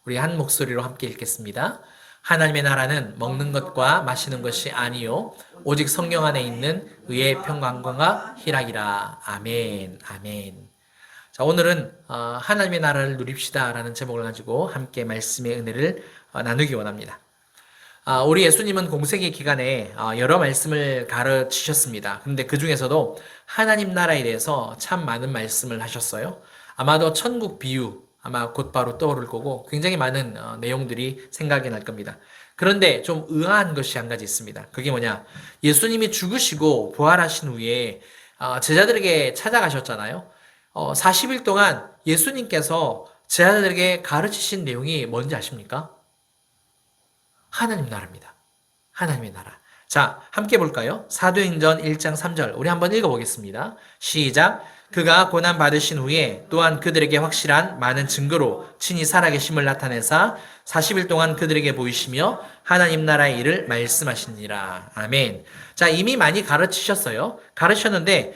우리 한 목소리로 함께 읽겠습니다. 하나님의 나라는 먹는 것과 마시는 것이 아니요 오직 성령 안에 있는 의의 평강과 희락이라. 아멘. 아멘. 자, 오늘은 하나님의 나라를 누립시다라는 제목을 가지고 함께 말씀의 은혜를 나누기 원합니다. 우리 예수님은 공생의 기간에 여러 말씀을 가르치셨습니다. 그런데 그 중에서도 하나님 나라에 대해서 참 많은 말씀을 하셨어요. 아마도 천국 비유 아마 곧바로 떠오를 거고 굉장히 많은 내용들이 생각이 날 겁니다. 그런데 좀 의아한 것이 한 가지 있습니다. 그게 뭐냐? 예수님이 죽으시고 부활하신 후에 제자들에게 찾아가셨잖아요. 40일 동안 예수님께서 제자들에게 가르치신 내용이 뭔지 아십니까? 하나님 나라입니다. 하나님의 나라. 자, 함께 볼까요? 사도행전 1장 3절. 우리 한번 읽어보겠습니다. 시작. 그가 고난 받으신 후에 또한 그들에게 확실한 많은 증거로 친히 살아계심을 나타내사 40일 동안 그들에게 보이시며 하나님 나라의 일을 말씀하시니라. 아멘. 자, 이미 많이 가르치셨어요. 가르쳤는데,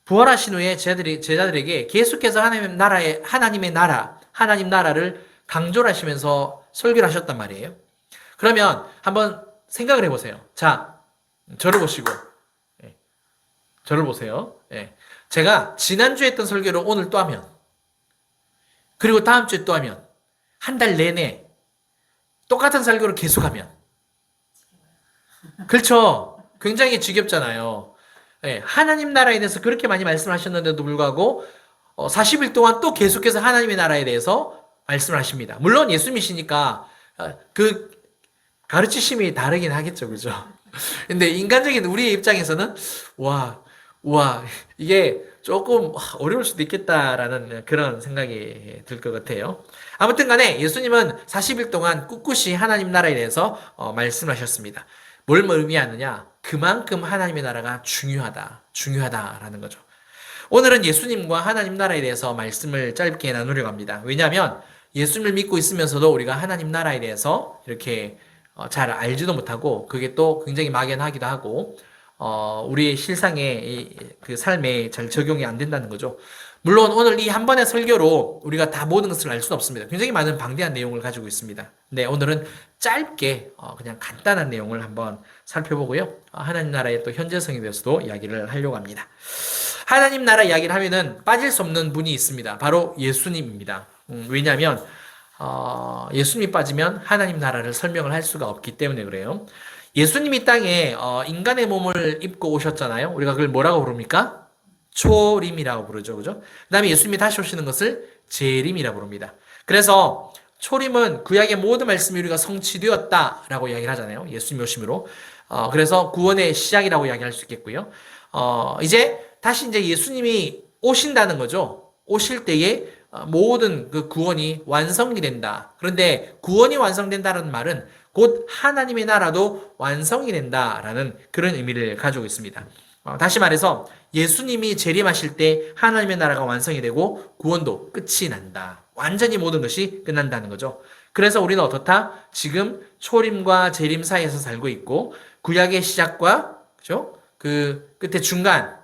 부활하신 후에 제자들에게 계속해서 하나님의 나라, 하나님 나라를 강조를 하시면서 설교를 하셨단 말이에요. 그러면 한번 생각을 해보세요. 자, 저를 보시고, 예, 저를 보세요. 예. 제가 지난주에 했던 설교를 오늘 또 하면, 그리고 다음 주에 또 하면, 한 달 내내 똑같은 설교를 계속하면, 그렇죠? 굉장히 지겹잖아요. 예, 하나님 나라에 대해서 그렇게 많이 말씀하셨는데도 불구하고 40일 동안 또 계속해서 하나님의 나라에 대해서 말씀을 하십니다. 물론 예수님이시니까 그 가르치심이 다르긴 하겠죠. 그죠? 근데 인간적인 우리의 입장에서는 이게 조금 어려울 수도 있겠다라는 그런 생각이 들 것 같아요. 아무튼 간에 예수님은 40일 동안 꿋꿋이 하나님 나라에 대해서 말씀하셨습니다. 뭘 의미하느냐? 그만큼 하나님의 나라가 중요하다라는 거죠. 오늘은 예수님과 하나님 나라에 대해서 말씀을 짧게 나누려고 합니다. 왜냐하면 예수님을 믿고 있으면서도 우리가 하나님 나라에 대해서 이렇게 잘 알지도 못하고 그게 또 굉장히 막연하기도 하고 우리의 실상의 그 삶에 잘 적용이 안 된다는 거죠. 물론 오늘 이 한 번의 설교로 우리가 다 모든 것을 알 수는 없습니다. 굉장히 많은 방대한 내용을 가지고 있습니다. 네, 오늘은 짧게 그냥 간단한 내용을 한번 살펴보고요. 하나님 나라의 또 현재성에 대해서도 이야기를 하려고 합니다. 하나님 나라 이야기를 하면은 빠질 수 없는 분이 있습니다. 바로 예수님입니다. 왜냐하면 예수님이 빠지면 하나님 나라를 설명을 할 수가 없기 때문에 그래요. 예수님이 땅에 인간의 몸을 입고 오셨잖아요. 우리가 그걸 뭐라고 부릅니까? 초림이라고 부르죠. 그죠? 그 다음에 예수님이 다시 오시는 것을 재림이라고 부릅니다. 그래서 초림은 구약의 모든 말씀이 우리가 성취되었다라고 이야기를 하잖아요. 예수님이 오심으로. 그래서 구원의 시작이라고 이야기할 수 있겠고요. 이제 다시 이제 예수님이 오신다는 거죠. 오실 때에 모든 그 구원이 완성이 된다. 그런데 구원이 완성된다는 말은 곧 하나님의 나라도 완성이 된다라는 그런 의미를 가지고 있습니다. 다시 말해서 예수님이 재림하실 때 하나님의 나라가 완성이 되고 구원도 끝이 난다. 완전히 모든 것이 끝난다는 거죠. 그래서 우리는 어떻다? 지금 초림과 재림 사이에서 살고 있고 구약의 시작과 그죠? 그 끝에 중간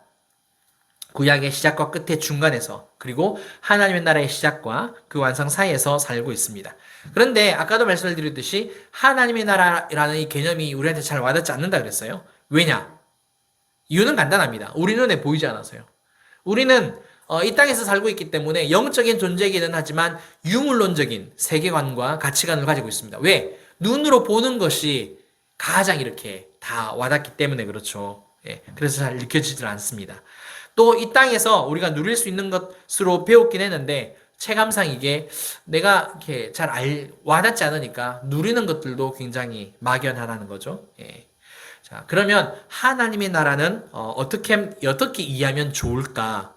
구약의 시작과 끝의 중간에서 그리고 하나님의 나라의 시작과 그 완성 사이에서 살고 있습니다. 그런데 아까도 말씀을 드렸듯이 하나님의 나라라는 이 개념이 우리한테 잘 와닿지 않는다 그랬어요. 왜냐? 이유는 간단합니다. 우리 눈에 보이지 않아서요. 우리는 이 땅에서 살고 있기 때문에 영적인 존재이기는 하지만 유물론적인 세계관과 가치관을 가지고 있습니다. 왜? 눈으로 보는 것이 가장 이렇게 다 와닿기 때문에 그렇죠. 예, 그래서 잘 느껴지질 않습니다. 또 이 땅에서 우리가 누릴 수 있는 것으로 배웠긴 했는데 체감상 이게 내가 이렇게 와닿지 않으니까 누리는 것들도 굉장히 막연하다는 거죠. 예. 자, 그러면 하나님의 나라는 어떻게 이해하면 좋을까?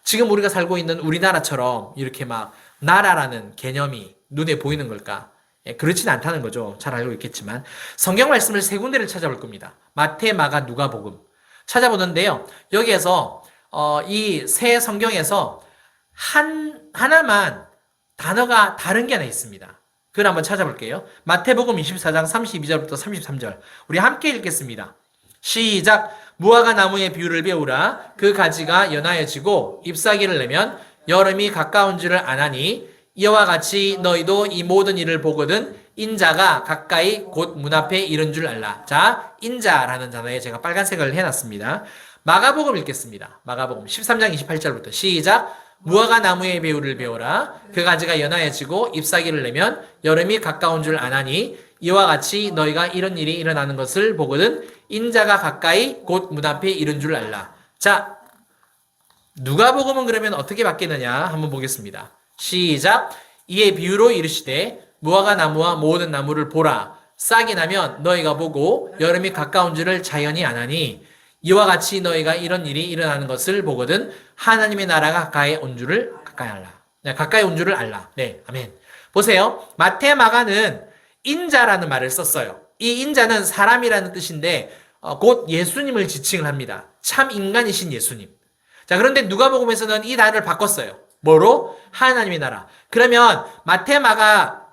지금 우리가 살고 있는 우리나라처럼 이렇게 막 나라라는 개념이 눈에 보이는 걸까? 예, 그렇진 않다는 거죠. 잘 알고 있겠지만 성경 말씀을 세 군데를 찾아볼 겁니다. 마태, 마가, 누가복음 찾아보는데요. 여기에서 이 세 성경에서 하나만 단어가 다른 게 하나 있습니다. 그걸 한번 찾아볼게요. 마태복음 24장 32절부터 33절. 우리 함께 읽겠습니다. 시작. 무화과 나무의 비유를 배우라. 그 가지가 연하여지고 잎사귀를 내면 여름이 가까운 줄을 아나니 이와 같이 너희도 이 모든 일을 보거든 인자가 가까이 곧 문 앞에 이른 줄 알라. 자, 인자라는 단어에 제가 빨간색을 해놨습니다. 마가복음 읽겠습니다. 마가복음 13장 28절부터 시작. 무화과 나무의 배후를 베어라. 그 가지가 연하여지고 잎사귀를 내면 여름이 가까운 줄 아나니 이와 같이 너희가 이런 일이 일어나는 것을 보거든 인자가 가까이 곧 문 앞에 이른 줄 알라. 자, 누가복음은 그러면 어떻게 바뀌느냐 한번 보겠습니다. 시작. 이에 비유로 이르시되 무화과 나무와 모든 나무를 보라. 싹이 나면 너희가 보고 여름이 가까운 줄을 자연히 아나니 이와 같이 너희가 이런 일이 일어나는 것을 보거든 하나님의 나라가 가까이 온 줄을 가까이 알라. 네, 가까이 온 줄을 알라. 네, 아멘. 보세요. 마태, 마가는 인자라는 말을 썼어요. 이 인자는 사람이라는 뜻인데 곧 예수님을 지칭을 합니다. 참 인간이신 예수님. 자, 그런데 누가복음에서는 이 단어를 바꿨어요. 뭐로? 하나님의 나라. 그러면 마태, 마가,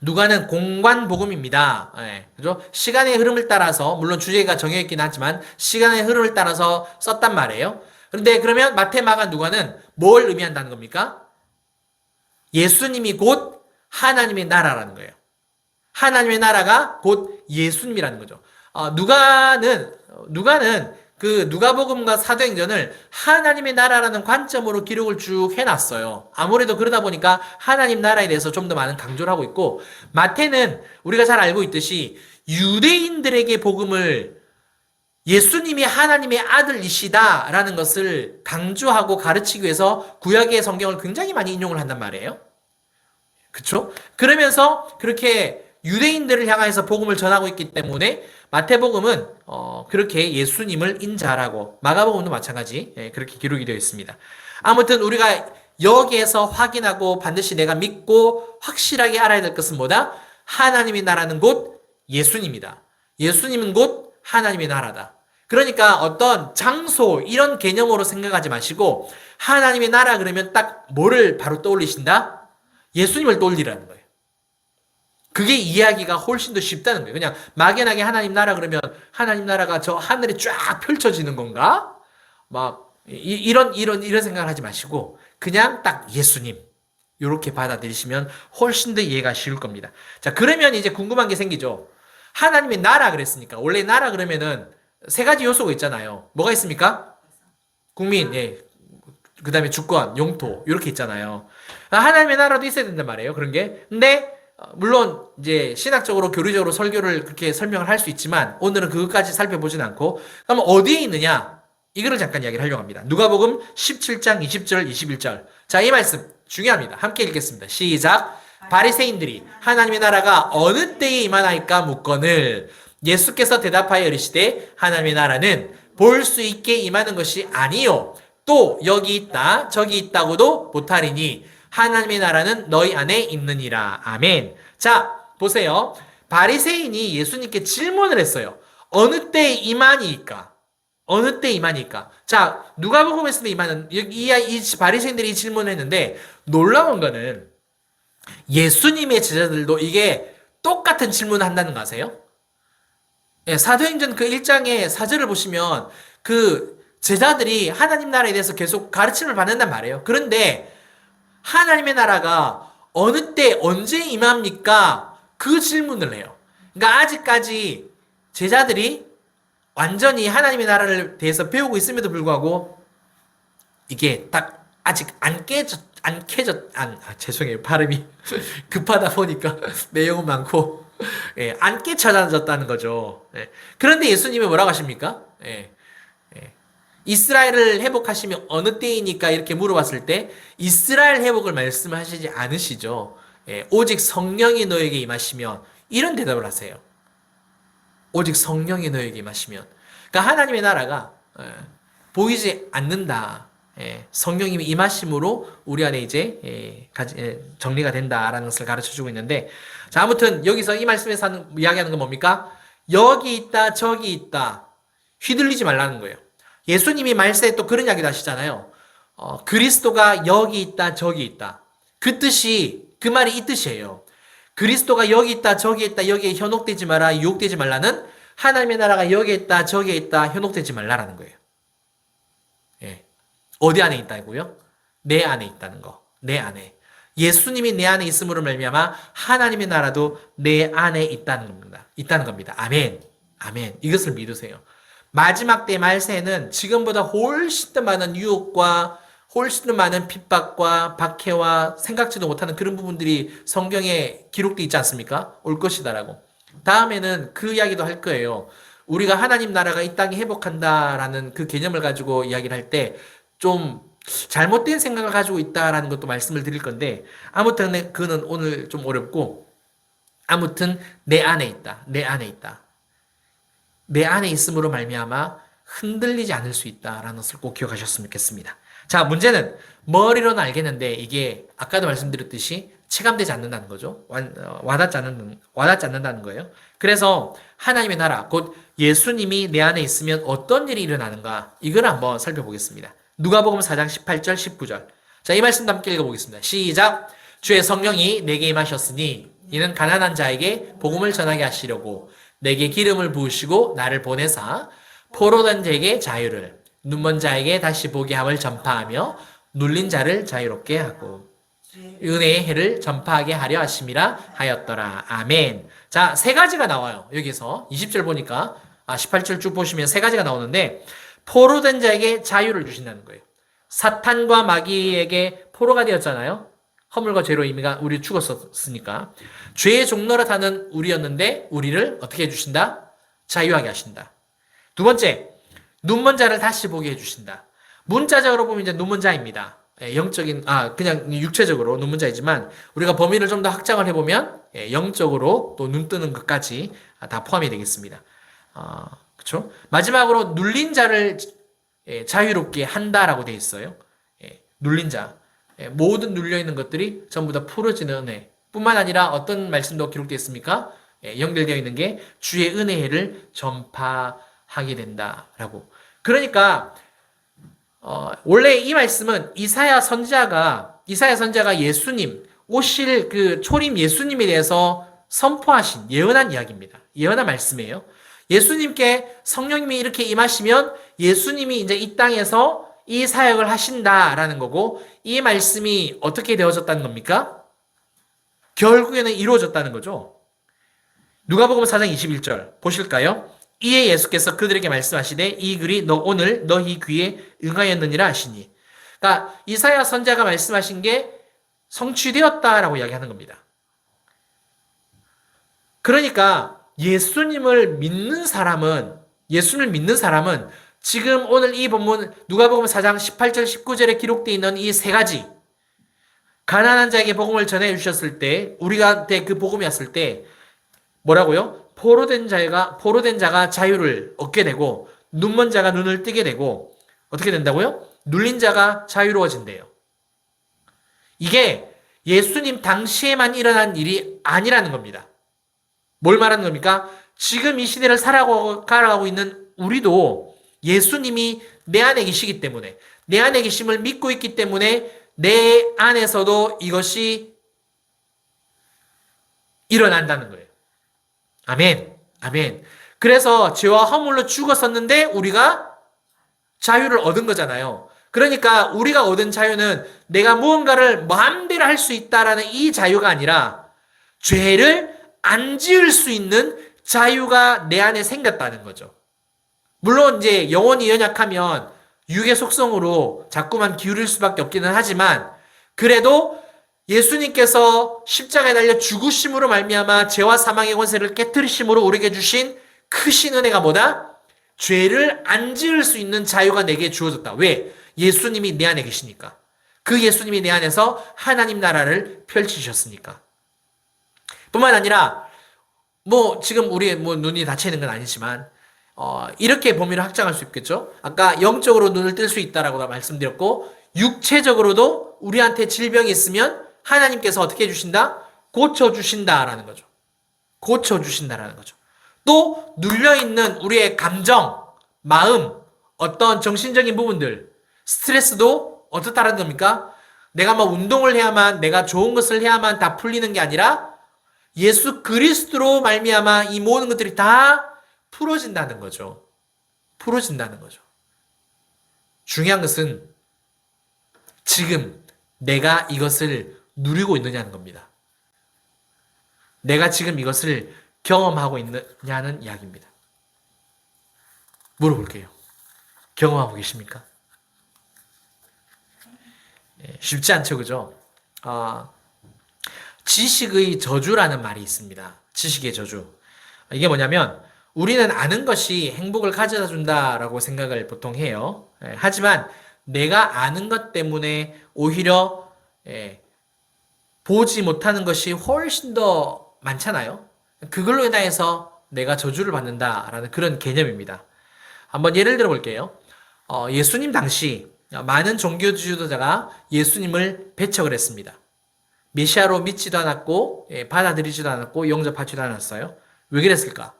누가는 공관복음입니다. 예, 그죠? 시간의 흐름을 따라서, 물론 주제가 정해있긴 하지만, 시간의 흐름을 따라서 썼단 말이에요. 그런데 그러면 마태, 마가, 누가는 뭘 의미한다는 겁니까? 예수님이 곧 하나님의 나라라는 거예요. 하나님의 나라가 곧 예수님이라는 거죠. 누가는 그 누가복음과 사도행전을 하나님의 나라라는 관점으로 기록을 쭉 해놨어요. 아무래도 그러다 보니까 하나님 나라에 대해서 좀 더 많은 강조를 하고 있고, 마태는 우리가 잘 알고 있듯이 유대인들에게 복음을 예수님이 하나님의 아들이시다라는 것을 강조하고 가르치기 위해서 구약의 성경을 굉장히 많이 인용을 한단 말이에요. 그렇죠? 그러면서 그렇게 유대인들을 향해서 복음을 전하고 있기 때문에 마태복음은 그렇게 예수님을 인자라고, 마가복음도 마찬가지 그렇게 기록이 되어 있습니다. 아무튼 우리가 여기에서 확인하고 반드시 내가 믿고 확실하게 알아야 될 것은 뭐다? 하나님의 나라는 곧 예수님이다. 예수님은 곧 하나님의 나라다. 그러니까 어떤 장소 이런 개념으로 생각하지 마시고 하나님의 나라 그러면 딱 뭐를 바로 떠올리신다? 예수님을 떠올리라는 거예요. 그게 이해하기가 훨씬 더 쉽다는 거예요. 그냥 막연하게 하나님 나라 그러면 하나님 나라가 저 하늘에 쫙 펼쳐지는 건가? 이런 생각을 하지 마시고 그냥 딱 예수님 이렇게 받아들이시면 훨씬 더 이해가 쉬울 겁니다. 자, 그러면 이제 궁금한 게 생기죠. 하나님의 나라 그랬으니까 원래 나라 그러면은 세 가지 요소가 있잖아요. 뭐가 있습니까? 국민, 예. 그 다음에 주권, 영토 이렇게 있잖아요. 하나님의 나라도 있어야 된단 말이에요. 그런 게. 근데 물론 이제 신학적으로 교리적으로 설교를 그렇게 설명을 할 수 있지만 오늘은 그것까지 살펴보진 않고 그럼 어디에 있느냐? 이거를 잠깐 이야기를 하려고 합니다. 누가복음 17장 20절 21절. 자, 이 말씀 중요합니다. 함께 읽겠습니다. 시작. 바리새인들이 하나님의 나라가 어느 때에 임하나이까 묻거늘 예수께서 대답하여 이르시되 하나님의 나라는 볼 수 있게 임하는 것이 아니요 또 여기 있다 저기 있다고도 못하리니 하나님의 나라는 너희 안에 있느니라. 아멘. 자, 보세요. 바리새인이 예수님께 질문을 했어요. 어느 때에 임하니까? 어느 때 임하니까? 자, 누가복음에서는 임하는 이 바리새인들이 질문을 했는데 놀라운 거는 예수님의 제자들도 이게 똑같은 질문을 한다는 거 아세요? 예, 사도행전 그 1장의 사절을 보시면 그 제자들이 하나님 나라에 대해서 계속 가르침을 받는단 말이에요. 그런데 하나님의 나라가 어느 때 언제 임합니까? 그 질문을 해요. 그러니까 아직까지 제자들이 완전히 하나님의 나라를 대해서 배우고 있음에도 불구하고 이게 딱 아직 죄송해요. 발음이 급하다 보니까 내용은 많고 예, 안 깨쳐졌다는 거죠. 예. 그런데 예수님이 뭐라고 하십니까? 예. 이스라엘을 회복하시면 어느 때이니까 이렇게 물어봤을 때 이스라엘 회복을 말씀하시지 않으시죠. 예, 오직 성령이 너에게 임하시면 이런 대답을 하세요. 오직 성령이 너에게 임하시면. 그러니까 하나님의 나라가 보이지 않는다. 예, 성령님이 임하심으로 우리 안에 이제 정리가 된다라는 것을 가르쳐주고 있는데, 자, 아무튼 여기서 이 말씀에서 이야기하는 건 뭡니까? 여기 있다 저기 있다 휘둘리지 말라는 거예요. 예수님이 말세에 또 그런 이야기도 하시잖아요. 그리스도가 여기 있다 저기 있다. 그 뜻이, 그 말이 이 뜻이에요. 그리스도가 여기 있다 저기 있다 여기에 현혹되지 마라 유혹되지 말라는 하나님의 나라가 여기 있다 저기에 있다 현혹되지 말라라는 거예요. 예. 어디 안에 있다고요? 내 안에 있다는 거. 내 안에. 예수님이 내 안에 있음으로 말미암아 하나님의 나라도 내 안에 있다는 겁니다. 있다는 겁니다. 아멘. 아멘. 이것을 믿으세요. 마지막 때 말세에는 지금보다 훨씬 더 많은 유혹과 훨씬 더 많은 핍박과 박해와 생각지도 못하는 그런 부분들이 성경에 기록되어 있지 않습니까? 올 것이다라고. 다음에는 그 이야기도 할 거예요. 우리가 하나님 나라가 이 땅에 회복한다라는 그 개념을 가지고 이야기를 할 때 좀 잘못된 생각을 가지고 있다라는 것도 말씀을 드릴 건데 아무튼 그는 오늘 좀 어렵고 아무튼 내 안에 있다. 내 안에 있다. 내 안에 있음으로 말미암아 흔들리지 않을 수 있다라는 것을 꼭 기억하셨으면 좋겠습니다. 자, 문제는 머리로는 알겠는데 이게 아까도 말씀드렸듯이 체감되지 않는다는 거죠. 와닿지 않는다는 거예요. 그래서 하나님의 나라, 곧 예수님이 내 안에 있으면 어떤 일이 일어나는가 이걸 한번 살펴보겠습니다. 누가복음 4장 18절 19절. 자, 이 말씀도 함께 읽어보겠습니다. 시작. 주의 성령이 내게 임하셨으니 이는 가난한 자에게 복음을 전하게 하시려고 내게 기름을 부으시고 나를 보내사 포로된 자에게 자유를 눈먼 자에게 다시 보게 함을 전파하며 눌린 자를 자유롭게 하고 은혜의 해를 전파하게 하려 하심이라 하였더라. 아멘. 자, 세 가지가 나와요. 여기서 20절 보니까 18절 쭉 보시면 세 가지가 나오는데 포로된 자에게 자유를 주신다는 거예요. 사탄과 마귀에게 포로가 되었잖아요. 허물과 죄로 이미가 우리 죽었었으니까 죄의 종노릇하는 우리였는데 우리를 어떻게 해주신다? 자유하게 하신다. 두 번째, 눈먼 자를 다시 보게 해주신다. 문자적으로 보면 이제 눈먼 자입니다. 영적인 그냥 육체적으로 눈먼 자이지만 우리가 범위를 좀 더 확장을 해보면 영적으로 또 눈 뜨는 것까지 다 포함이 되겠습니다. 그렇죠? 마지막으로 눌린 자를 자유롭게 한다라고 되어 있어요. 눌린 자. 모든 눌려있는 것들이 전부 다 풀어지는 은혜. 뿐만 아니라 어떤 말씀도 기록되어 있습니까? 연결되어 있는 게 주의 은혜를 전파하게 된다라고. 그러니까 원래 이 말씀은 이사야 선지자가 예수님 오실 그 초림 예수님에 대해서 선포하신 예언한 이야기입니다. 예언한 말씀이에요. 예수님께 성령님이 이렇게 임하시면 예수님이 이제 이 땅에서 이 사역을 하신다라는 거고 이 말씀이 어떻게 되어졌다는 겁니까? 결국에는 이루어졌다는 거죠. 누가복음 4장 21절 보실까요? 이에 예수께서 그들에게 말씀하시되 이 글이 오늘 너희 귀에 응하였느니라 하시니. 그러니까 이사야 선지자가 말씀하신 게 성취되었다라고 이야기하는 겁니다. 그러니까 예수님을 믿는 사람은 지금 오늘 이 본문 누가복음 4장 18절 19절에 기록되어 있는 이 세 가지 가난한 자에게 복음을 전해 주셨을 때 우리한테 그 복음이 왔을 때 뭐라고요? 포로된 자가 자유를 얻게 되고 눈먼 자가 눈을 뜨게 되고 어떻게 된다고요? 눌린 자가 자유로워진대요. 이게 예수님 당시에만 일어난 일이 아니라는 겁니다. 뭘 말하는 겁니까? 지금 이 시대를 살아가고 있는 우리도 예수님이 내 안에 계시기 때문에 내 안에 계심을 믿고 있기 때문에 내 안에서도 이것이 일어난다는 거예요. 아멘. 아멘. 그래서 죄와 허물로 죽었었는데 우리가 자유를 얻은 거잖아요. 그러니까 우리가 얻은 자유는 내가 무언가를 마음대로 할 수 있다라는 이 자유가 아니라 죄를 안 지을 수 있는 자유가 내 안에 생겼다는 거죠. 물론 이제 영혼이 연약하면 육의 속성으로 자꾸만 기울일 수밖에 없기는 하지만 그래도 예수님께서 십자가에 달려 죽으심으로 말미암아 죄와 사망의 권세를 깨뜨리심으로 우리에게 주신 크신 은혜가 뭐다? 죄를 안 지을 수 있는 자유가 내게 주어졌다. 왜? 예수님이 내 안에 계시니까. 그 예수님이 내 안에서 하나님 나라를 펼치셨으니까. 뿐만 아니라 지금 우리 눈이 닫혀 있는 건 아니지만 이렇게 범위를 확장할 수 있겠죠. 아까 영적으로 눈을 뜰 수 있다라고 말씀드렸고 육체적으로도 우리한테 질병이 있으면 하나님께서 어떻게 해주신다? 고쳐주신다라는 거죠. 고쳐주신다라는 거죠. 또 눌려있는 우리의 감정, 마음, 어떤 정신적인 부분들, 스트레스도 어떻다라는 겁니까? 내가 운동을 해야만, 내가 좋은 것을 해야만 다 풀리는 게 아니라 예수 그리스도로 말미암아 이 모든 것들이 다 풀어진다는 거죠. 풀어진다는 거죠. 중요한 것은 지금 내가 이것을 누리고 있느냐는 겁니다. 내가 지금 이것을 경험하고 있느냐는 이야기입니다. 물어볼게요. 경험하고 계십니까? 쉽지 않죠, 그죠? 아, 지식의 저주라는 말이 있습니다. 지식의 저주. 이게 뭐냐면, 우리는 아는 것이 행복을 가져다 준다라고 생각을 보통 해요. 하지만 내가 아는 것 때문에 오히려 보지 못하는 것이 훨씬 더 많잖아요. 그걸로 인해서 내가 저주를 받는다라는 그런 개념입니다. 한번 예를 들어 볼게요. 예수님 당시 많은 종교 지도자가 예수님을 배척을 했습니다. 메시아로 믿지도 않았고 받아들이지도 않았고 영접하지도 않았어요. 왜 그랬을까?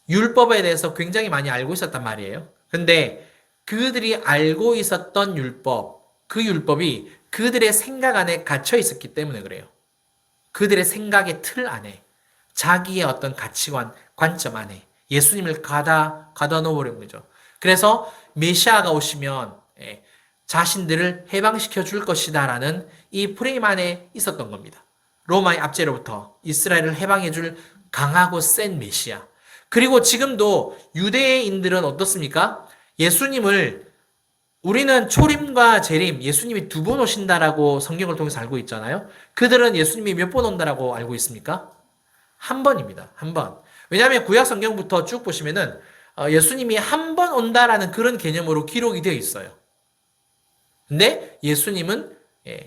율법에 대해서 굉장히 많이 알고 있었단 말이에요. 근데 그들이 알고 있었던 율법, 그 율법이 그들의 생각 안에 갇혀 있었기 때문에 그래요. 그들의 생각의 틀 안에, 자기의 어떤 가치관, 관점 안에 예수님을 가다 놓으려는 거죠. 그래서 메시아가 오시면 자신들을 해방시켜 줄 것이다라는 이 프레임 안에 있었던 겁니다. 로마의 압제로부터 이스라엘을 해방해 줄 강하고 센 메시아. 그리고 지금도 유대인들은 어떻습니까? 예수님을 우리는 초림과 재림, 예수님이 두 번 오신다라고 성경을 통해서 알고 있잖아요. 그들은 예수님이 몇 번 온다라고 알고 있습니까? 한 번입니다. 한 번. 왜냐하면 구약 성경부터 쭉 보시면은 예수님이 한 번 온다라는 그런 개념으로 기록이 되어 있어요. 근데 예수님은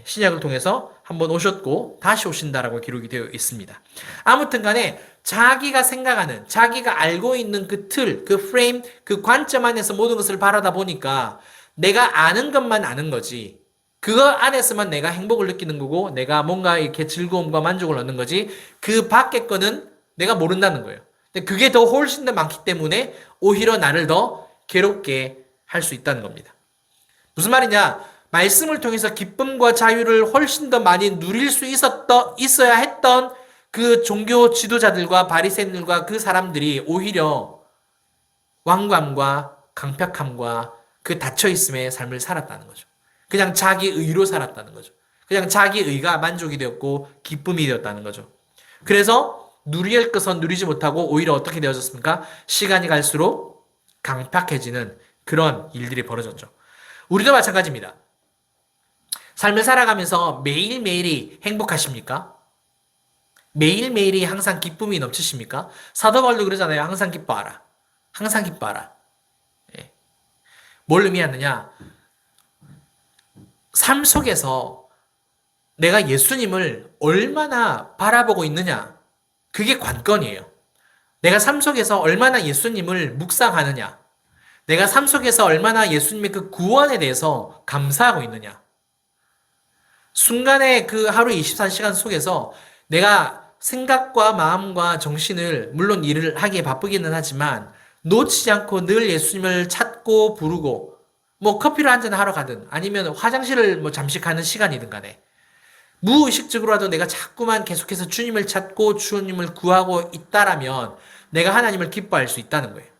신약을 통해서 한 번 오셨고 다시 오신다라고 기록이 되어 있습니다. 아무튼 간에 자기가 생각하는, 자기가 알고 있는 그 틀, 그 프레임, 그 관점 안에서 모든 것을 바라다 보니까 내가 아는 것만 아는 거지. 그거 안에서만 내가 행복을 느끼는 거고 내가 뭔가 이렇게 즐거움과 만족을 얻는 거지. 그 밖의 거는 내가 모른다는 거예요. 근데 그게 더 훨씬 더 많기 때문에 오히려 나를 더 괴롭게 할 수 있다는 겁니다. 무슨 말이냐? 말씀을 통해서 기쁨과 자유를 훨씬 더 많이 누릴 수 있어야 했던 그 종교 지도자들과 바리새인들과 그 사람들이 오히려 왕관과 강팍함과 그 닫혀있음의 삶을 살았다는 거죠. 그냥 자기 의로 살았다는 거죠. 그냥 자기 의가 만족이 되었고 기쁨이 되었다는 거죠. 그래서 누릴 것은 누리지 못하고 오히려 어떻게 되어졌습니까? 시간이 갈수록 강팍해지는 그런 일들이 벌어졌죠. 우리도 마찬가지입니다. 삶을 살아가면서 매일매일이 행복하십니까? 매일매일이 항상 기쁨이 넘치십니까? 사도 바울도 그러잖아요. 항상 기뻐하라. 항상 기뻐하라. 예. 뭘 의미하느냐? 삶 속에서 내가 예수님을 얼마나 바라보고 있느냐? 그게 관건이에요. 내가 삶 속에서 얼마나 예수님을 묵상하느냐? 내가 삶 속에서 얼마나 예수님의 그 구원에 대해서 감사하고 있느냐? 순간의 그 하루 24시간 속에서 내가 생각과 마음과 정신을 물론 일을 하기에 바쁘기는 하지만 놓치지 않고 늘 예수님을 찾고 부르고 뭐 커피를 한잔 하러 가든 아니면 화장실을 뭐 잠시 가는 시간이든 간에 무의식적으로라도 내가 자꾸만 계속해서 주님을 찾고 주님을 구하고 있다라면 내가 하나님을 기뻐할 수 있다는 거예요.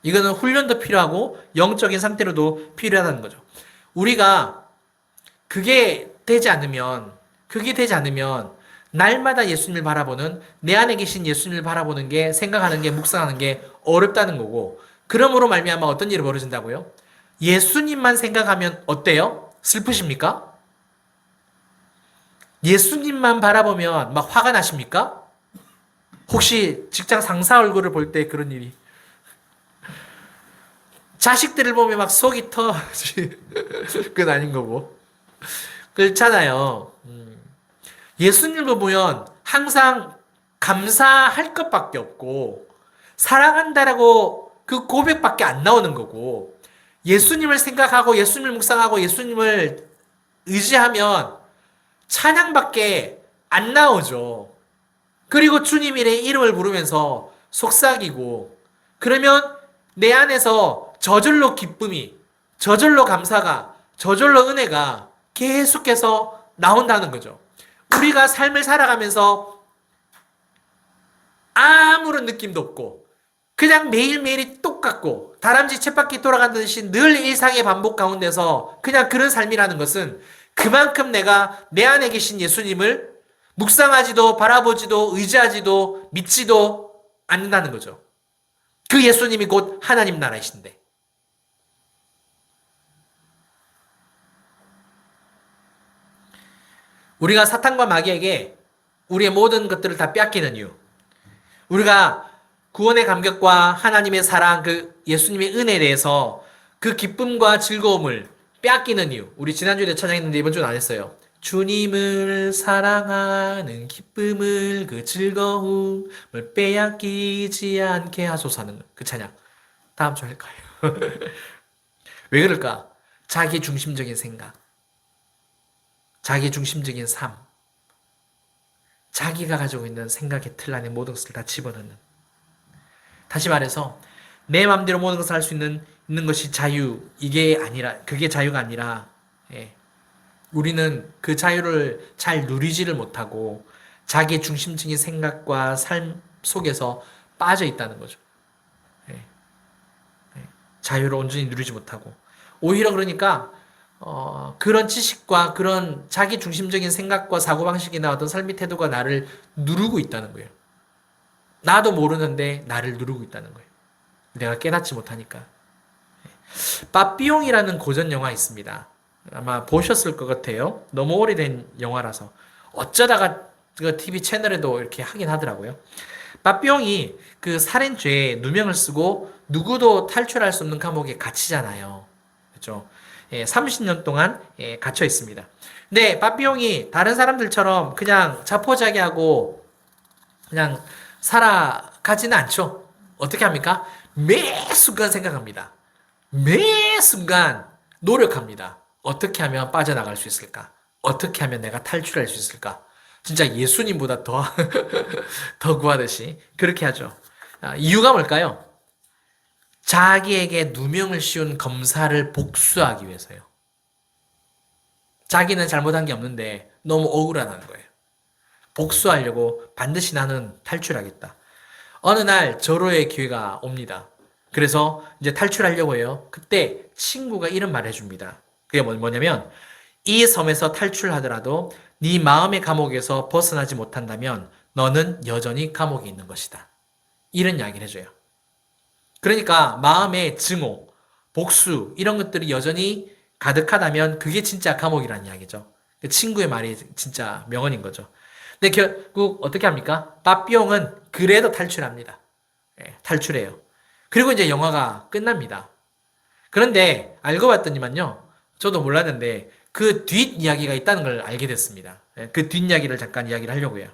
이거는 훈련도 필요하고 영적인 상태로도 필요하다는 거죠. 우리가 그게 되지 않으면 날마다 예수님을 바라보는 내 안에 계신 예수님을 바라보는 게 생각하는 게 묵상하는 게 어렵다는 거고 그러므로 말미암아 어떤 일이 벌어진다고요? 예수님만 생각하면 어때요? 슬프십니까? 예수님만 바라보면 막 화가 나십니까? 혹시 직장 상사 얼굴을 볼 때 그런 일이 자식들을 보면 막 속이 그건 아닌 거고. 그렇잖아요. 예수님을 보면 항상 감사할 것밖에 없고, 사랑한다라고 그 고백밖에 안 나오는 거고, 예수님을 생각하고, 예수님을 묵상하고, 예수님을 의지하면 찬양밖에 안 나오죠. 그리고 주님의 이름을 부르면서 속삭이고, 그러면 내 안에서 저절로 기쁨이, 저절로 감사가, 저절로 은혜가 계속해서 나온다는 거죠. 우리가 삶을 살아가면서 아무런 느낌도 없고 그냥 매일매일이 똑같고 다람쥐 쳇바퀴 돌아가듯이 늘 일상의 반복 가운데서 그냥 그런 삶이라는 것은 그만큼 내가 내 안에 계신 예수님을 묵상하지도 바라보지도 의지하지도 믿지도 않는다는 거죠. 그 예수님이 곧 하나님 나라이신데. 우리가 사탄과 마귀에게 우리의 모든 것들을 다 빼앗기는 이유. 우리가 구원의 감격과 하나님의 사랑, 그 예수님의 은혜에 대해서 그 기쁨과 즐거움을 빼앗기는 이유. 우리 지난주에 찬양했는데 이번 주는 안 했어요. 주님을 사랑하는 기쁨을 그 즐거움을 빼앗기지 않게 하소서는 그 찬양. 다음 주 할까요? 왜 그럴까? 자기 중심적인 생각, 자기 중심적인 삶, 자기가 가지고 있는 생각의 틀 안에 모든 것을 다 집어넣는. 다시 말해서 내 마음대로 모든 것을 할 수 있는 것이 자유. 이게 아니라 그게 자유가 아니라 예, 우리는 그 자유를 잘 누리지를 못하고 자기 중심적인 생각과 삶 속에서 빠져 있다는 거죠. 예, 예, 자유를 온전히 누리지 못하고 오히려 그러니까 그런 지식과 그런 자기 중심적인 생각과 사고방식이나 어떤 삶의 태도가 나를 누르고 있다는 거예요. 나도 모르는데 나를 누르고 있다는 거예요. 내가 깨닫지 못하니까. 빠삐용이라는 고전 영화 있습니다. 아마 보셨을 것 같아요. 너무 오래된 영화라서. 어쩌다가 그 TV 채널에도 이렇게 하긴 하더라고요. 빠삐용이 그 살인죄에 누명을 쓰고 누구도 탈출할 수 없는 감옥에 갇히잖아요. 그렇죠? 30년 동안 갇혀 있습니다. 근데 빠삐용이 다른 사람들처럼 그냥 자포자기하고 그냥 살아가지는 않죠. 어떻게 합니까? 매 순간 생각합니다. 매 순간 노력합니다. 어떻게 하면 빠져나갈 수 있을까? 어떻게 하면 내가 탈출할 수 있을까? 진짜 예수님보다 더, 더 구하듯이 그렇게 하죠. 이유가 뭘까요? 자기에게 누명을 씌운 검사를 복수하기 위해서요. 자기는 잘못한 게 없는데 너무 억울하다는 거예요. 복수하려고 반드시 나는 탈출하겠다. 어느 날 절호의 기회가 옵니다. 그래서 이제 탈출하려고 해요. 그때 친구가 이런 말을 해줍니다. 그게 뭐냐면 이 섬에서 탈출하더라도 네 마음의 감옥에서 벗어나지 못한다면 너는 여전히 감옥에 있는 것이다. 이런 이야기를 해줘요. 그러니까 마음의 증오, 복수 이런 것들이 여전히 가득하다면 그게 진짜 감옥이라는 이야기죠. 그 친구의 말이 진짜 명언인 거죠. 근데 결국 어떻게 합니까? 빠삐용은 그래도 탈출합니다. 탈출해요. 그리고 이제 영화가 끝납니다. 그런데 알고 봤더니만요. 저도 몰랐는데 그 뒷이야기가 있다는 걸 알게 됐습니다. 그 뒷이야기를 잠깐 이야기를 하려고 해요.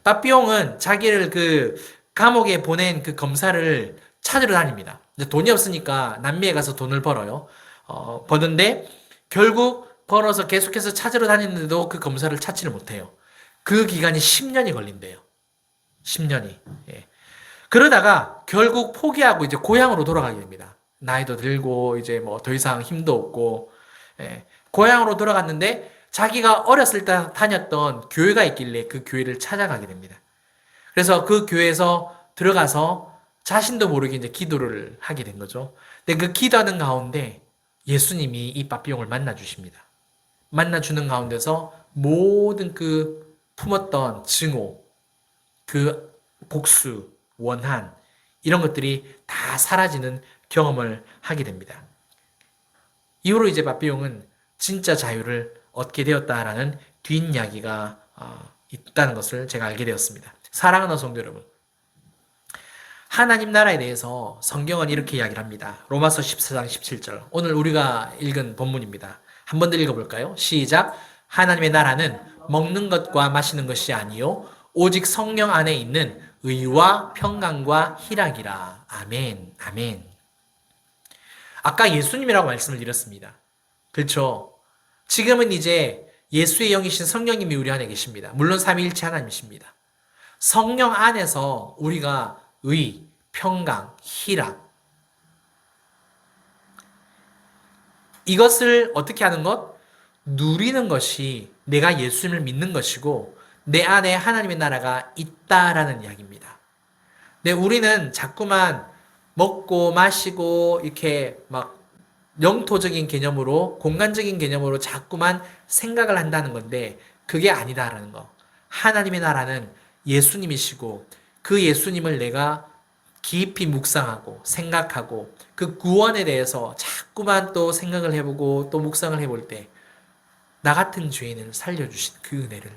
빠삐용은 자기를 그 감옥에 보낸 그 검사를 찾으러 다닙니다. 돈이 없으니까 남미에 가서 돈을 벌어요. 버는데 결국 벌어서 계속해서 찾으러 다니는데도 그 검사를 찾지를 못해요. 그 기간이 10년이 걸린대요. 10년이. 예. 그러다가 결국 포기하고 이제 고향으로 돌아가게 됩니다. 나이도 들고 이제 뭐 더 이상 힘도 없고 예. 고향으로 돌아갔는데 자기가 어렸을 때 다녔던 교회가 있길래 그 교회를 찾아가게 됩니다. 그래서 그 교회에서 들어가서 자신도 모르게 이제 기도를 하게 된 거죠. 근데 그 기도하는 가운데 예수님이 이 빠삐용을 만나 주십니다. 만나 주는 가운데서 모든 그 품었던 증오, 그 복수, 원한 이런 것들이 다 사라지는 경험을 하게 됩니다. 이후로 이제 빠삐용은 진짜 자유를 얻게 되었다라는 뒷이야기가 있다는 것을 제가 알게 되었습니다. 사랑하는 성도 여러분, 하나님 나라에 대해서 성경은 이렇게 이야기를 합니다. 로마서 14장 17절. 오늘 우리가 읽은 본문입니다. 한 번 더 읽어볼까요? 시작. 하나님의 나라는 먹는 것과 마시는 것이 아니요 오직 성령 안에 있는 의와 평강과 희락이라. 아멘. 아멘. 아까 예수님이라고 말씀을 드렸습니다. 그렇죠? 지금은 이제 예수의 영이신 성령님이 우리 안에 계십니다. 물론 삼위일체 하나님이십니다. 성령 안에서 우리가 의, 평강, 희락 이것을 어떻게 하는 것? 누리는 것이 내가 예수님을 믿는 것이고 내 안에 하나님의 나라가 있다라는 이야기입니다. 근데 우리는 자꾸만 먹고 마시고 이렇게 막 영토적인 개념으로 공간적인 개념으로 자꾸만 생각을 한다는 건데 그게 아니다라는 거. 하나님의 나라는 예수님이시고 그 예수님을 내가 깊이 묵상하고 생각하고 그 구원에 대해서 자꾸만 또 생각을 해보고 또 묵상을 해볼 때 나 같은 죄인을 살려주신 그 은혜를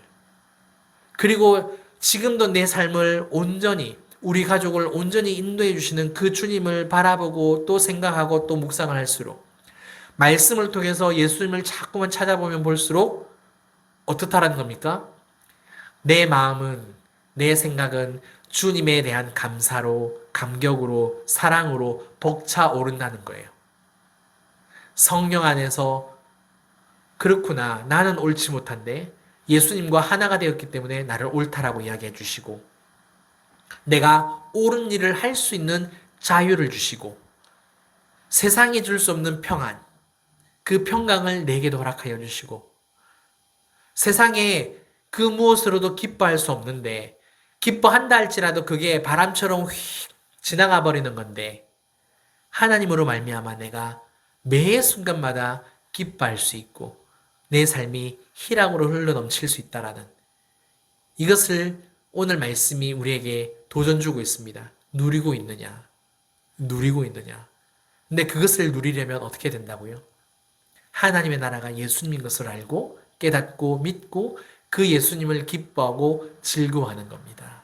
그리고 지금도 내 삶을 온전히 우리 가족을 온전히 인도해 주시는 그 주님을 바라보고 또 생각하고 또 묵상을 할수록 말씀을 통해서 예수님을 자꾸만 찾아보면 볼수록 어떻다라는 겁니까? 내 마음은 내 생각은 주님에 대한 감사로 감격으로 사랑으로 벅차오른다는 거예요. 성령 안에서 그렇구나 나는 옳지 못한데 예수님과 하나가 되었기 때문에 나를 옳다라고 이야기해 주시고 내가 옳은 일을 할 수 있는 자유를 주시고 세상이 줄 수 없는 평안 그 평강을 내게도 허락하여 주시고 세상에 그 무엇으로도 기뻐할 수 없는데 기뻐한다 할지라도 그게 바람처럼 휙 지나가 버리는 건데 하나님으로 말미암아 내가 매 순간마다 기뻐할 수 있고 내 삶이 희락으로 흘러 넘칠 수 있다라는 이것을 오늘 말씀이 우리에게 도전 주고 있습니다. 누리고 있느냐? 누리고 있느냐? 근데 그것을 누리려면 어떻게 된다고요? 하나님의 나라가 예수님인 것을 알고 깨닫고 믿고 그 예수님을 기뻐하고 즐거워하는 겁니다.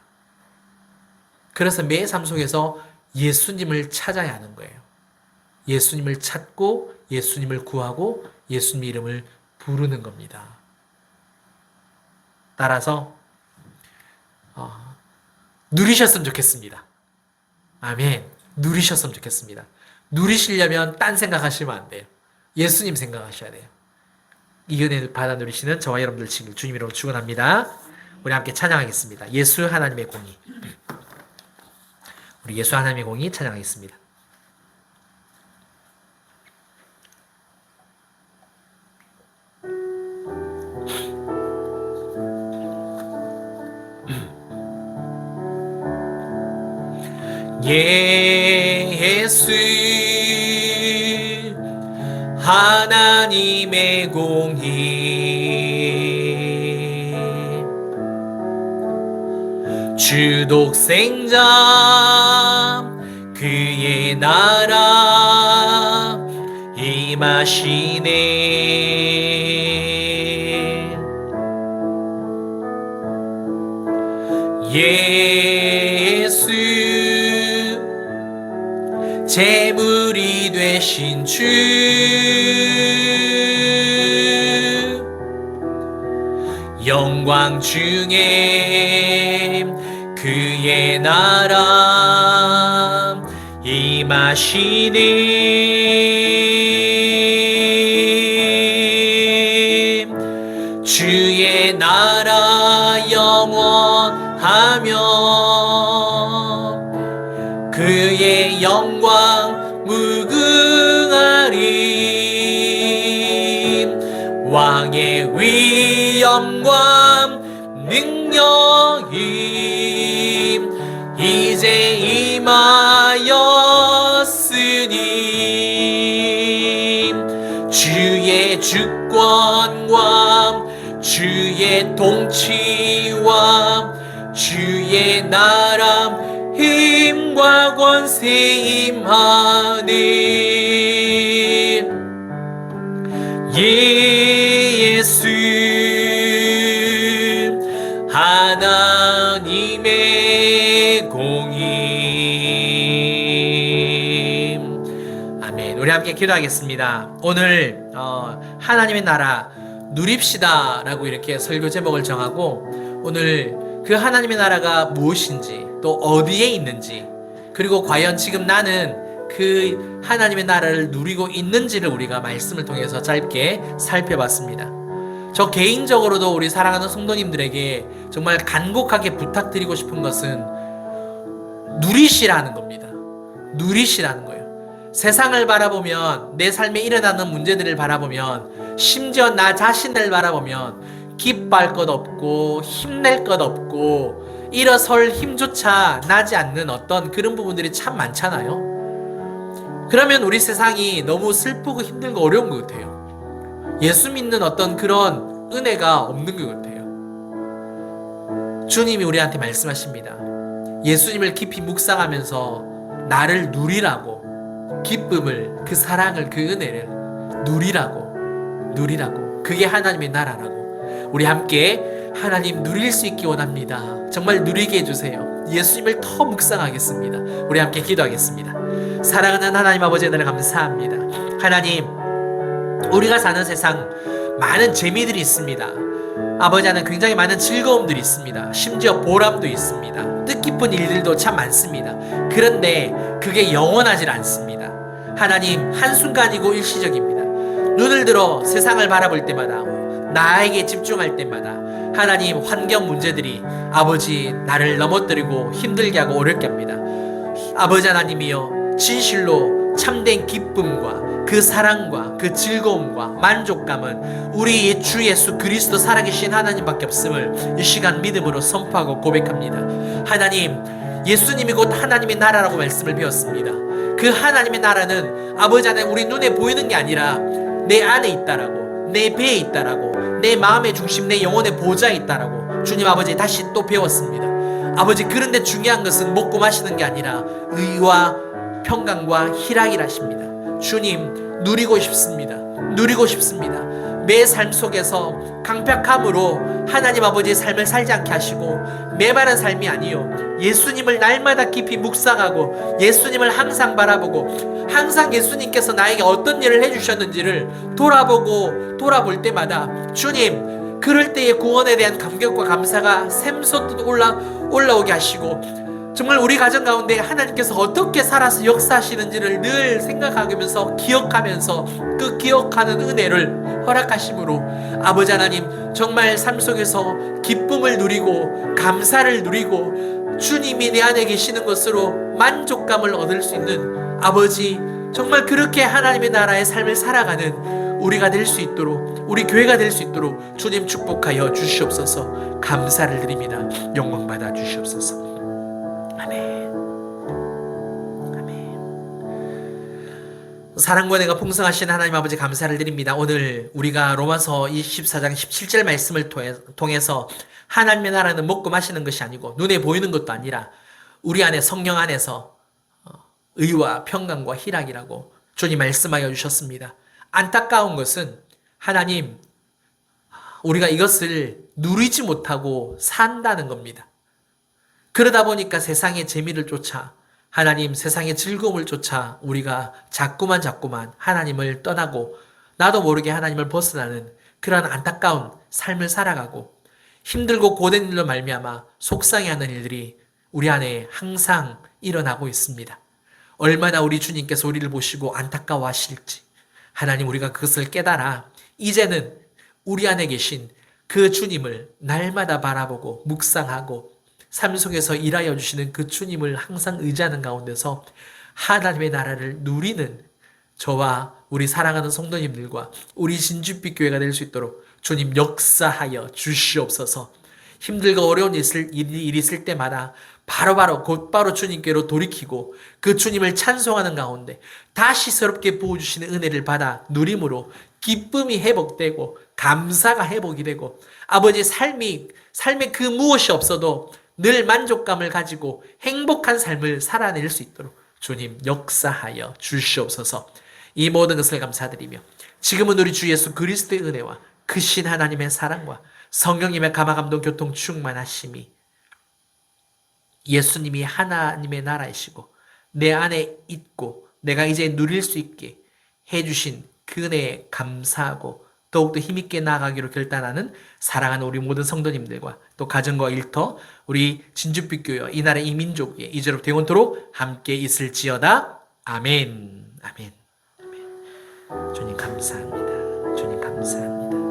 그래서 매 삶 속에서 예수님을 찾아야 하는 거예요. 예수님을 찾고 예수님을 구하고 예수님 이름을 부르는 겁니다. 따라서 누리셨으면 좋겠습니다. 아멘. 누리셨으면 좋겠습니다. 누리시려면 딴 생각하시면 안 돼요. 예수님 생각하셔야 돼요. 이 은혜를 받아 누리시는 저와 여러분들 지금 주님 이름으로 축원합니다. 우리 함께 찬양하겠습니다. 예수 하나님의 공의. 우리 예수 하나님의 공의 찬양하겠습니다. 예수 하나님의 공의 주 독생자 그의 나라 임하시네 예수 제물이 되신 주 영광 중에 그의 나라 임하시네 주의 나라 영원하며 그의 영광 무궁하리 왕의 위엄과 능력이 이제 임하였으니 주의 주권과 주의 통치와 주의 나라 힘과 권세 임하네 예수 하나님의 공의 아멘. 우리 함께 기도하겠습니다. 오늘 하나님의 나라 누립시다 라고 이렇게 설교 제목을 정하고 오늘 그 하나님의 나라가 무엇인지 또 어디에 있는지 그리고 과연 지금 나는 그 하나님의 나라를 누리고 있는지를 우리가 말씀을 통해서 짧게 살펴봤습니다. 저 개인적으로도 우리 사랑하는 성도님들에게 정말 간곡하게 부탁드리고 싶은 것은 누리시라는 겁니다. 누리시라는 거예요. 세상을 바라보면 내 삶에 일어나는 문제들을 바라보면 심지어 나 자신을 바라보면 기뻐할 것 없고 힘낼 것 없고 일어설 힘조차 나지 않는 어떤 그런 부분들이 참 많잖아요. 그러면 우리 세상이 너무 슬프고 힘들고 어려운 것 같아요. 예수 믿는 어떤 그런 은혜가 없는 것 같아요. 주님이 우리한테 말씀하십니다. 예수님을 깊이 묵상하면서 나를 누리라고, 기쁨을, 그 사랑을, 그 은혜를 누리라고. 그게 하나님의 나라라고. 우리 함께 하나님 누릴 수 있기 원합니다. 정말 누리게 해주세요. 예수님을 더 묵상하겠습니다. 우리 함께 기도하겠습니다. 사랑하는 하나님 아버지, 하나님 감사합니다. 하나님, 우리가 사는 세상 많은 재미들이 있습니다. 아버지, 하나님 굉장히 많은 즐거움들이 있습니다. 심지어 보람도 있습니다. 뜻깊은 일들도 참 많습니다. 그런데 그게 영원하지 않습니다. 하나님, 한순간이고 일시적입니다. 눈을 들어 세상을 바라볼 때마다, 나에게 집중할 때마다 하나님, 환경 문제들이 아버지 나를 넘어뜨리고 힘들게 하고 어렵게 합니다. 아버지 하나님이여, 진실로 참된 기쁨과 그 사랑과 그 즐거움과 만족감은 우리 주 예수 그리스도 살아계신 하나님밖에 없음을 이 시간 믿음으로 선포하고 고백합니다. 하나님, 예수님이 곧 하나님의 나라라고 말씀을 배웠습니다. 그 하나님의 나라는 아버지 하나님, 우리 눈에 보이는 게 아니라 내 안에 있다라고, 내 배에 있다라고, 내 마음의 중심, 내 영혼의 보좌에 있다라고 주님 아버지 다시 또 배웠습니다. 아버지, 그런데 중요한 것은 먹고 마시는 게 아니라 의와 평강과 희락이라십니다. 주님, 누리고 싶습니다. 매 삶 속에서 강팍함으로 하나님 아버지의 삶을 살지 않게 하시고, 메마른 삶이 아니요, 예수님을 날마다 깊이 묵상하고 예수님을 항상 바라보고, 항상 예수님께서 나에게 어떤 일을 해주셨는지를 돌아볼 때마다 주님, 그럴 때의 구원에 대한 감격과 감사가 샘솟듯 올라오게 하시고, 정말 우리 가정 가운데 하나님께서 어떻게 살아서 역사하시는지를 늘 생각하면서 기억하면서 그 기억하는 은혜를 허락하심으로 아버지 하나님, 정말 삶 속에서 기쁨을 누리고 감사를 누리고 주님이 내 안에 계시는 것으로 만족감을 얻을 수 있는 아버지, 정말 그렇게 하나님의 나라의 삶을 살아가는 우리가 될 수 있도록, 우리 교회가 될 수 있도록 주님 축복하여 주시옵소서. 감사를 드립니다. 영광 받아 주시옵소서. 아멘. 사랑과 은혜가 풍성하신 하나님 아버지, 감사를 드립니다. 오늘 우리가 로마서 24장 17절 말씀을 통해서 하나님의 나라는 먹고 마시는 것이 아니고 눈에 보이는 것도 아니라 우리 안에, 성령 안에서 의와 평강과 희락이라고 주님 말씀하여 주셨습니다. 안타까운 것은 하나님, 우리가 이것을 누리지 못하고 산다는 겁니다. 그러다 보니까 세상의 재미를 쫓아, 하나님, 세상의 즐거움을 쫓아 우리가 자꾸만 하나님을 떠나고 나도 모르게 하나님을 벗어나는 그런 안타까운 삶을 살아가고, 힘들고 고된 일로 말미암아 속상해하는 일들이 우리 안에 항상 일어나고 있습니다. 얼마나 우리 주님께서 우리를 보시고 안타까워하실지 하나님, 우리가 그것을 깨달아 이제는 우리 안에 계신 그 주님을 날마다 바라보고 묵상하고 삶 속에서 일하여 주시는 그 주님을 항상 의지하는 가운데서 하나님의 나라를 누리는 저와 우리 사랑하는 성도님들과 우리 진주빛 교회가 될 수 있도록 주님 역사하여 주시옵소서. 힘들고 어려운 일이 있을 때마다 곧바로 주님께로 돌이키고 그 주님을 찬송하는 가운데 다시 새롭게 부어주시는 은혜를 받아 누림으로 기쁨이 회복되고 감사가 회복이 되고, 아버지, 삶에 그 무엇이 없어도 늘 만족감을 가지고 행복한 삶을 살아낼 수 있도록 주님 역사하여 주시옵소서. 이 모든 것을 감사드리며 지금은 우리 주 예수 그리스도의 은혜와 크신 하나님의 사랑과 성령님의 감화감동 교통 충만하심이, 예수님이 하나님의 나라이시고 내 안에 있고 내가 이제 누릴 수 있게 해주신 그 은혜에 감사하고 더욱더 힘있게 나아가기로 결단하는 사랑하는 우리 모든 성도님들과 또 가정과 일터, 우리 진주빛 교회, 이 나라 이 민족에 이제로부터 영원토록 함께 있을지어다. 아멘. 아멘. 아멘. 주님 감사합니다. 주님 감사합니다.